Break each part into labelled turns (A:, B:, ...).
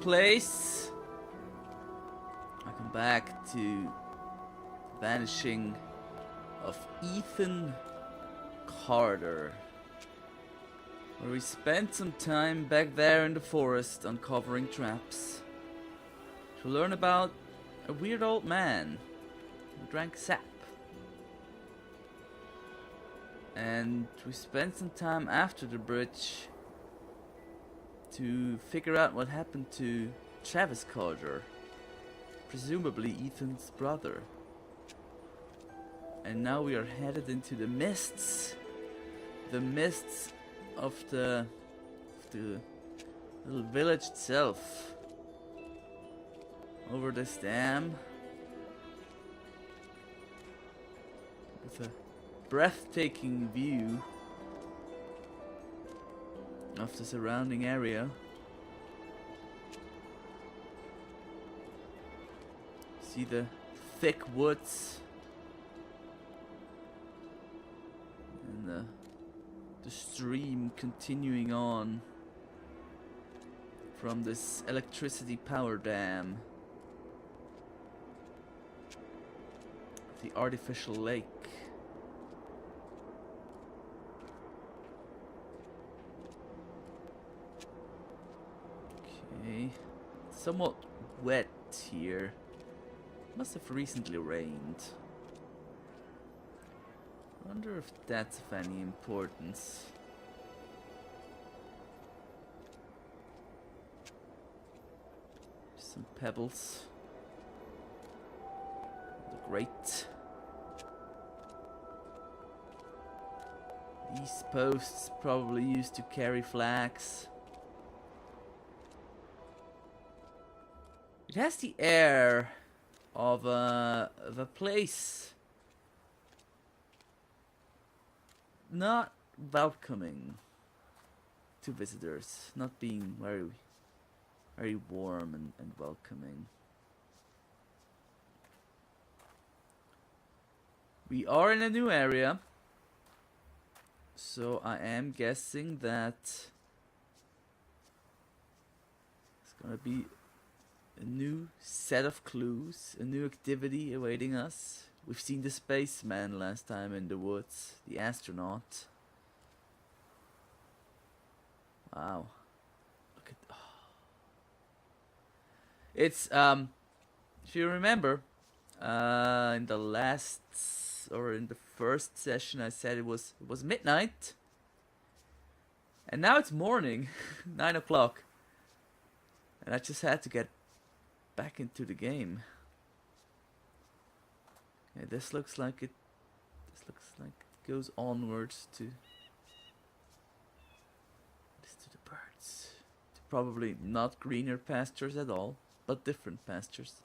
A: place. Welcome back to Vanishing of Ethan Carter, where we spent some time back there in the forest uncovering traps to learn about a weird old man who drank sap. And we spent some time after the bridge to figure out what happened to Travis Carter, presumably Ethan's brother. And now we are headed into the mists of the little village itself. Over this dam, with a breathtaking view of the surrounding area. See the thick woods and the stream continuing on from this electricity power dam. The artificial lake. Okay, somewhat wet here. Must have recently rained. Wonder if that's of any importance. Some pebbles. The grate. These posts probably used to carry flags. It has the air of a place not welcoming to visitors, not being very warm and welcoming. We are in a new area, so I am guessing that it's gonna be a new set of clues, a new activity awaiting us. We've seen the spaceman last time in the woods, the astronaut. Wow. Look at... Oh. It's, if you remember, in the last, or in the first session I said it was midnight. And now it's morning, 9 o'clock. And I just had to get back into the game. Okay, this looks like it goes onwards to the birds. To probably not greener pastures at all, but different pastures.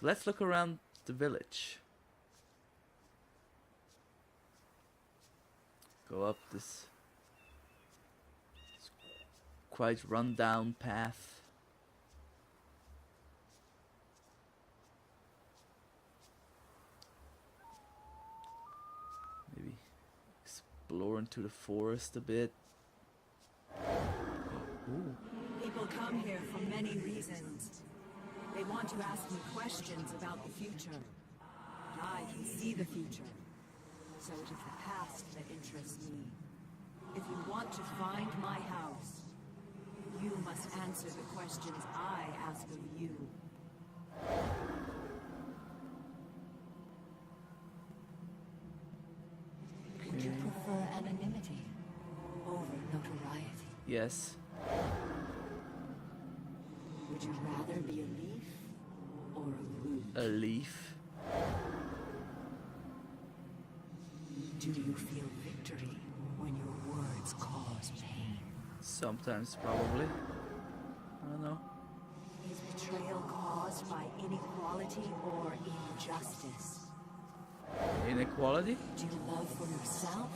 A: So let's look around the village. Go up this quite run-down path. Explore into the forest a bit. Ooh.
B: People come here for many reasons. They want to ask me questions about the future. I can see the future. So it is the past that interests me. If you want to find my house, you must answer the questions I ask of you. Would you prefer anonymity over notoriety?
A: Yes.
B: Would you rather be a leaf or a root?
A: A leaf.
B: Do you feel victory when your words cause pain?
A: Sometimes, probably. I don't know.
B: Is betrayal caused by inequality or injustice?
A: Inequality?
B: Do you love for yourself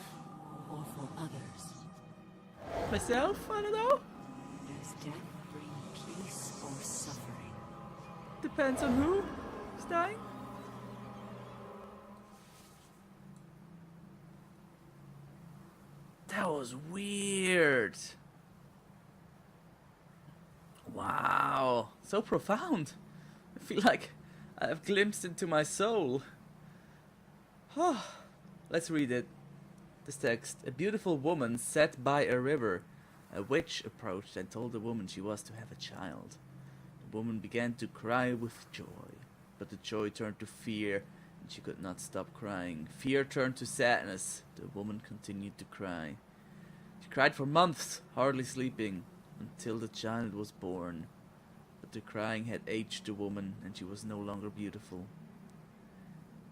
B: or for others?
A: Myself? I don't know.
B: Does death bring peace or suffering?
A: Depends on who is dying. That was weird. Wow, so profound. I feel like I have glimpsed into my soul. Let's read it. This text. A beautiful woman sat by a river. A witch approached and told the woman she was to have a child. The woman began to cry with joy, but the joy turned to fear, and she could not stop crying. Fear turned to sadness. The woman continued to cry. She cried for months, hardly sleeping, until the child was born. But the crying had aged the woman, and she was no longer beautiful.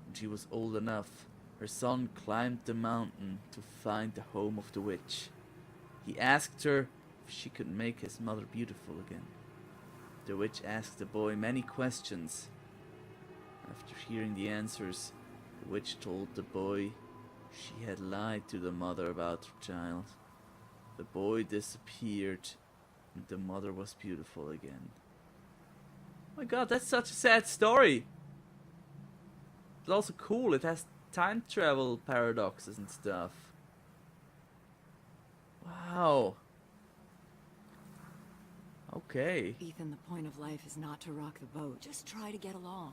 A: When she was old enough, her son climbed the mountain to find the home of the witch. He asked her if she could make his mother beautiful again. The witch asked the boy many questions. After hearing the answers, the witch told the boy she had lied to the mother about her child. The boy disappeared, and the mother was beautiful again. Oh my god, that's such a sad story! It's also cool, it has time travel paradoxes and stuff. Wow. Okay.
B: Ethan, the point of life is not to rock the boat. Just try to get along.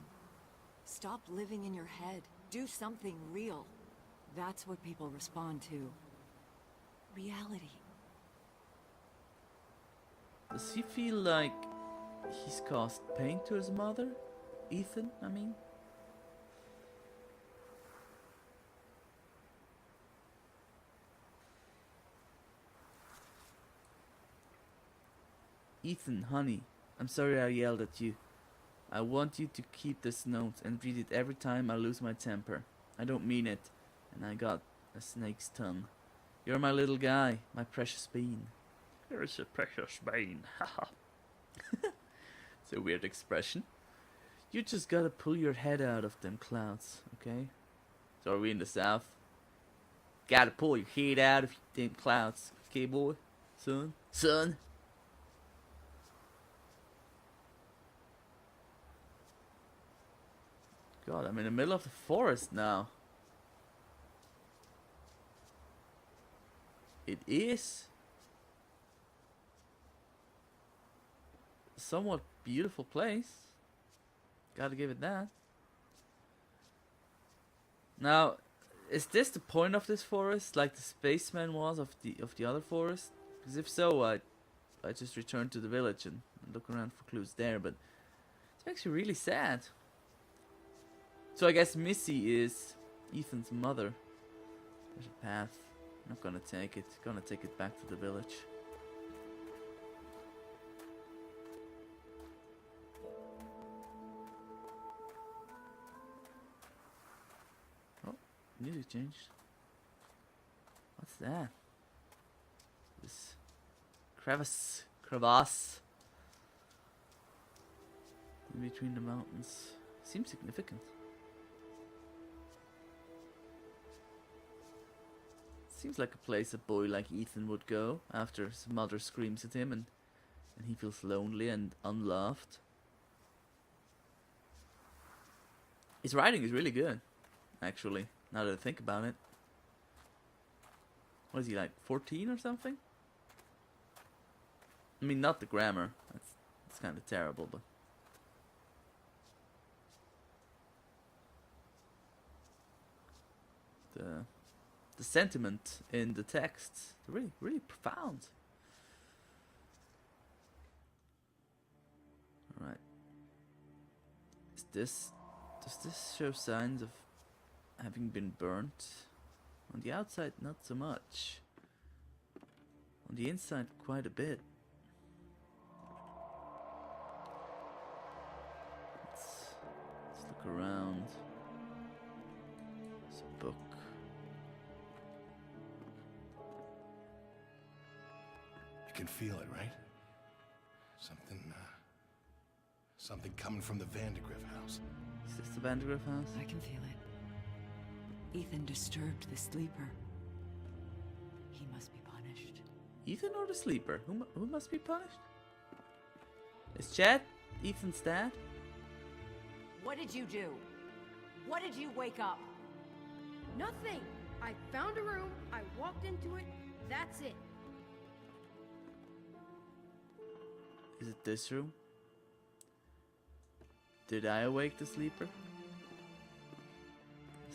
B: Stop living in your head. Do something real. That's what people respond to. Reality.
A: Does he feel like he's caused pain to his mother? Ethan, I mean? Ethan, honey, I'm sorry I yelled at you. I want you to keep this note and read it every time I lose my temper. I don't mean it, and I got a snake's tongue. You're my little guy, my precious bean. You're a precious bean, haha. It's a weird expression. You just gotta pull your head out of them clouds, okay? So are we in the south? Gotta pull your head out of them clouds, okay, boy? Son? God, I'm in the middle of the forest now. It is a somewhat beautiful place. Gotta give it that. Now, is this the point of this forest, like the spaceman was of the other forest? Because if so, I just return to the village and look around for clues there. But it makes me really sad. So I guess Missy is Ethan's mother. There's a path. I'm not gonna take it. Gonna take it back to the village. Oh, music changed. What's that? This crevasse in between the mountains. Seems significant. Seems like a place a boy like Ethan would go after his mother screams at him and he feels lonely and unloved. His writing is really good, actually, now that I think about it. What is he, like 14 or something? I mean, not the grammar. That's kind of terrible, but the sentiment in the text, really, really profound. All right. Does this show signs of having been burnt? On the outside, not so much. On the inside, quite a bit. Let's look around. There's a book.
C: You can feel it, right? Something coming from the Vandergriff house.
A: Is this the Vandergriff house?
B: I can feel it. Ethan disturbed the sleeper. He must be punished.
A: Ethan or the sleeper? Who must be punished? Is Chad Ethan's dad?
B: What did you do? What did you wake up?
D: Nothing. I found a room, I walked into it, that's it.
A: Is it this room? Did I awake the sleeper?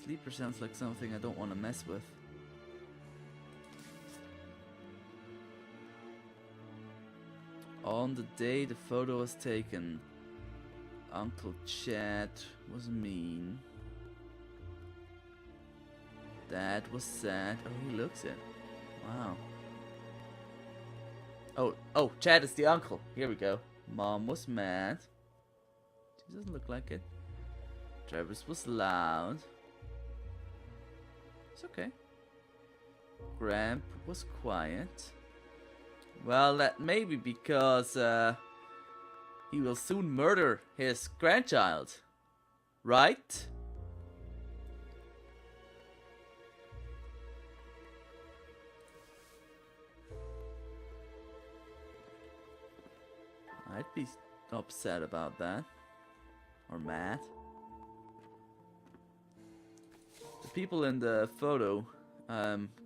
A: Sleeper sounds like something I don't want to mess with. On the day the photo was taken, Uncle Chad was mean. Dad was sad. Oh, he looks it. Wow. Oh, Chad is the uncle. Here we go. Mom was mad. She doesn't look like it. Travis was loud. It's okay. Gramp was quiet. Well, that may be because he will soon murder his grandchild. Right? I'd be upset about that. Or mad. The people in the photo,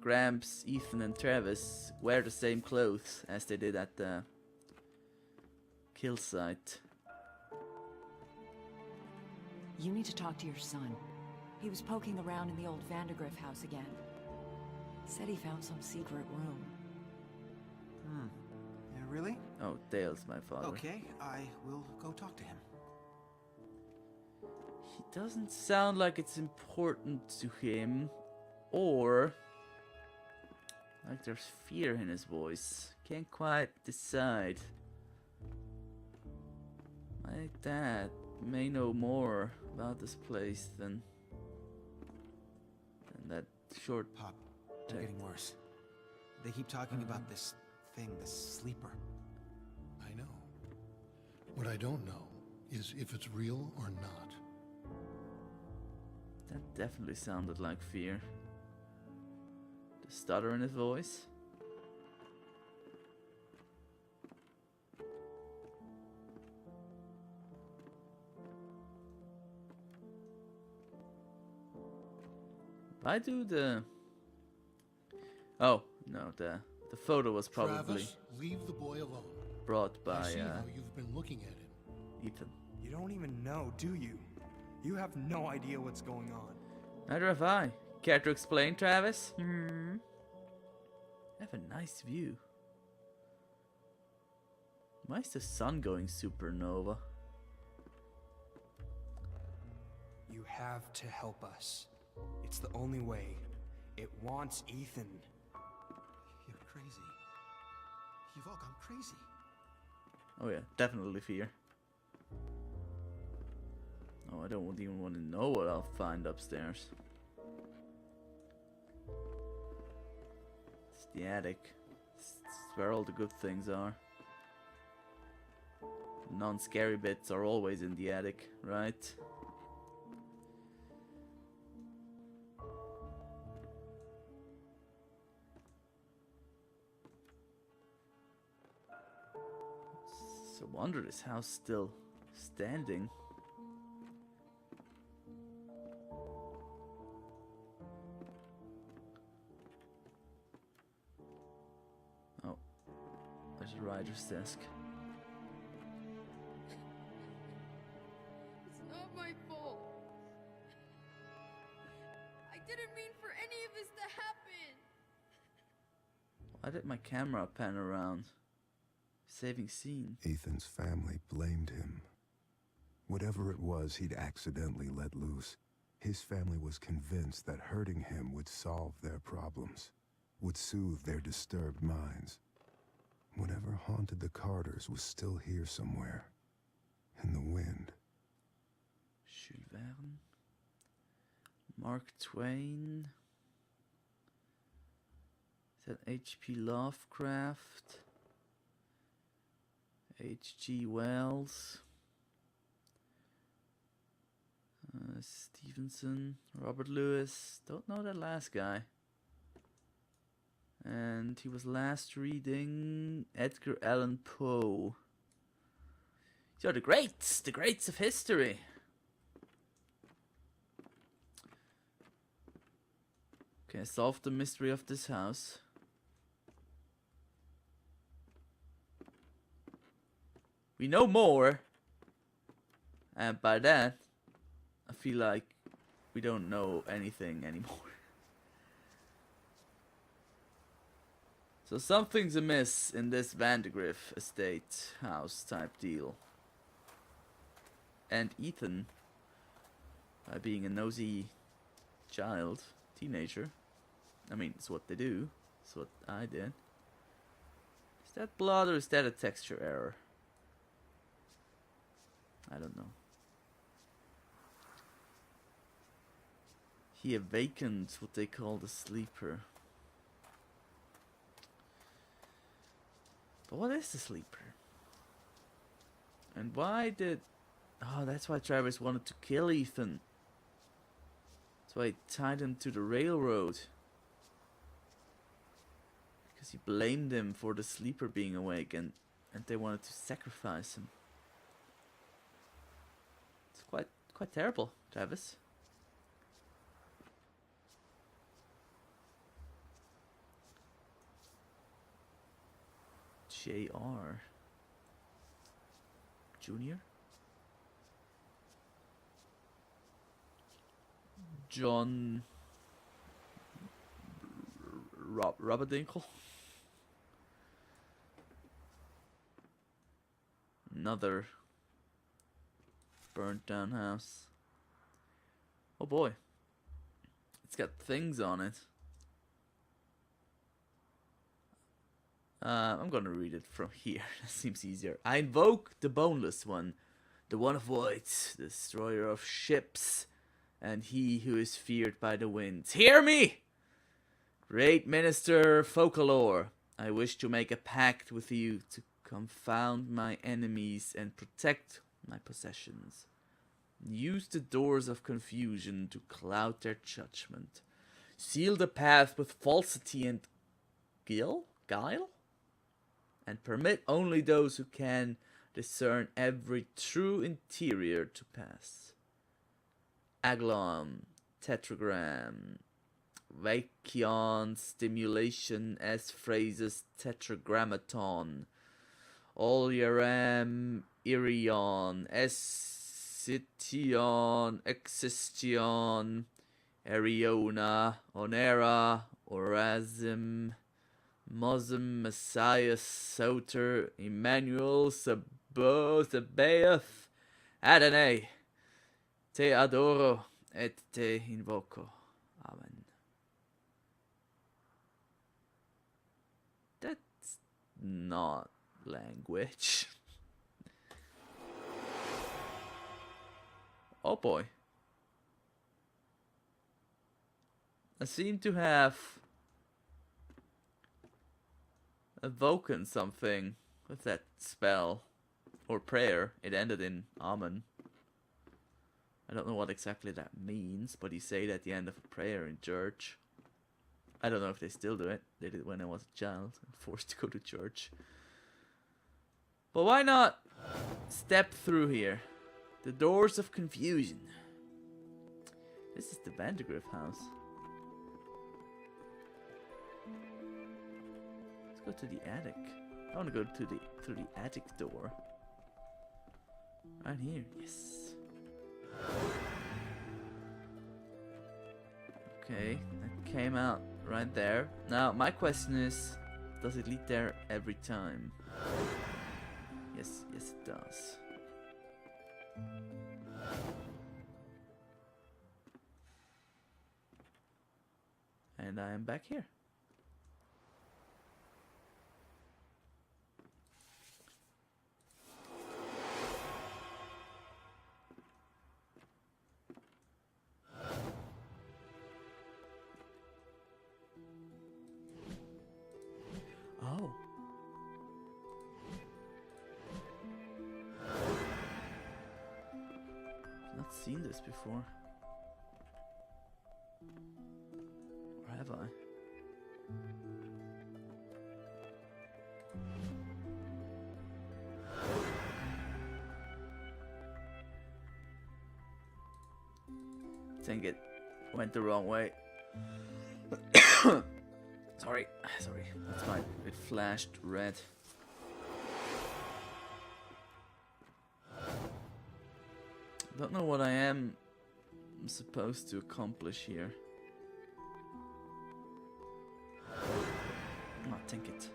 A: Gramps, Ethan and Travis, wear the same clothes as they did at the kill site.
B: You need to talk to your son. He was poking around in the old Vandergriff house again. Said he found some secret room.
E: Yeah, really?
A: Oh, Dale's my father.
E: Okay, I will go talk to him.
A: He doesn't sound like it's important to him, or like there's fear in his voice. Can't quite decide. My dad may know more about this place than that short.
E: Pop, they're getting worse. They keep talking about this thing, this sleeper.
C: I know. What I don't know is if it's real or not.
A: That definitely sounded like fear. The stutter in his voice. Why do the... Oh, no, the photo was probably
C: Travis, leave the boy alone.
A: brought by
C: I see how you've been looking at him.
A: Ethan.
F: You don't even know, do you? You have no idea what's going on.
A: Neither have I. Care to explain, Travis? I have a nice view. Why is the sun going supernova?
F: You have to help us. It's the only way. It wants Ethan.
E: You're crazy. You've all gone crazy.
A: Oh yeah, definitely fear. Oh, I don't even want to know what I'll find upstairs. It's the attic. It's where all the good things are. Non-scary bits are always in the attic, right? It's a wonder this house still standing. Oh, there's a writer's desk.
D: It's not my fault. I didn't mean for any of this to happen.
A: Why did my camera pan around? Saving scene.
G: Ethan's family blamed him. Whatever it was he'd accidentally let loose, his family was convinced that hurting him would solve their problems, would soothe their disturbed minds. Whatever haunted the Carters was still here somewhere, in the wind.
A: Jules Verne. Mark Twain. Is that H.P. Lovecraft? H.G. Wells. Stevenson. Robert Lewis. Don't know that last guy. And he was last reading Edgar Allan Poe. These are the greats of history. Okay, solve the mystery of this house. We know more. And by that, I feel like we don't know anything anymore. So something's amiss in this Vandergriff estate house type deal. And Ethan, by being a nosy child, teenager, I mean, it's what they do. It's what I did. Is that blood or is that a texture error? I don't know. He awakened what they call the sleeper. But what is the sleeper? And why did... Oh, that's why Travis wanted to kill Ethan. That's why he tied him to the railroad. Because he blamed him for the sleeper being awake and they wanted to sacrifice him. It's quite terrible, Travis. J.R. Junior? John Robberdinkle? Another burnt down house. Oh boy. It's got things on it. I'm gonna read it from here. That seems easier. I invoke the Boneless One, the One of Voids, the destroyer of ships, and he who is feared by the winds. Hear me! Great Minister Focalor, I wish to make a pact with you to confound my enemies and protect my possessions. Use the doors of confusion to cloud their judgment. Seal the path with falsity and guile? And permit only those who can discern every true interior to pass. Aglon, tetragram, Vakion, stimulation, S phrases, tetragrammaton, Olyaram, Irion, Escition, Existion, Ariona, Onera, Orazim, Mosm, Messiah, Soter, Emmanuel, Sabaoth, Adonai, te adoro et te invoco. Amen. That's not language. Oh boy. I seem to have evoken something with that spell or prayer. It ended in Amen. I don't know what exactly that means, but you say it at the end of a prayer in church. I don't know if they still do it. They did it when I was a child and forced to go to church. But why not step through here? The doors of confusion. This is the Vandergriff house. Let's go to the attic. I want to go to through the attic door. Right here, yes. Okay, that came out right there. Now, my question is, does it lead there every time? Yes, it does. And I am back here. Oh. I've not seen this before. Or have I? Think it went the wrong way. Sorry. That's why it flashed red. Don't know what I am supposed to accomplish here. Oh, take it.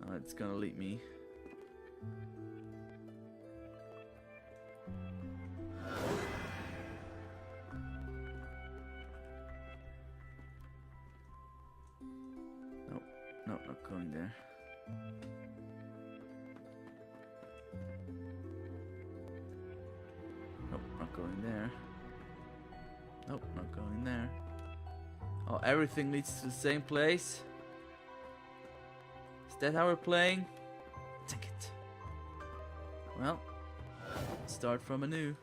A: Oh, it's gonna lead me. No, not going there. Nope, not going there. Nope, not going there. Oh, everything leads to the same place. Is that how we're playing? Take it. Well, start from anew.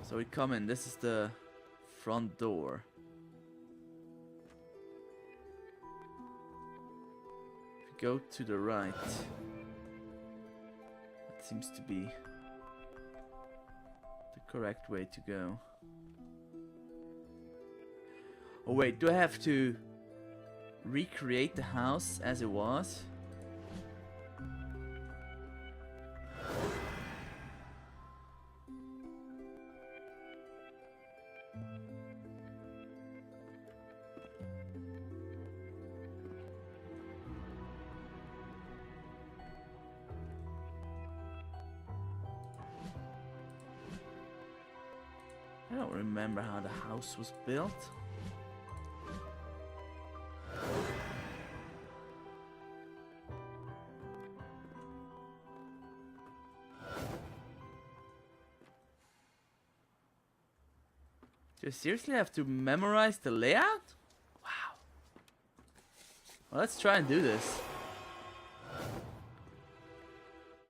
A: So we come in. This is the front door. If we go to the right, that seems to be the correct way to go. Oh wait, do I have to recreate the house as it was? I don't remember how the house was built. Do I seriously have to memorize the layout? Wow. Well, let's try and do this.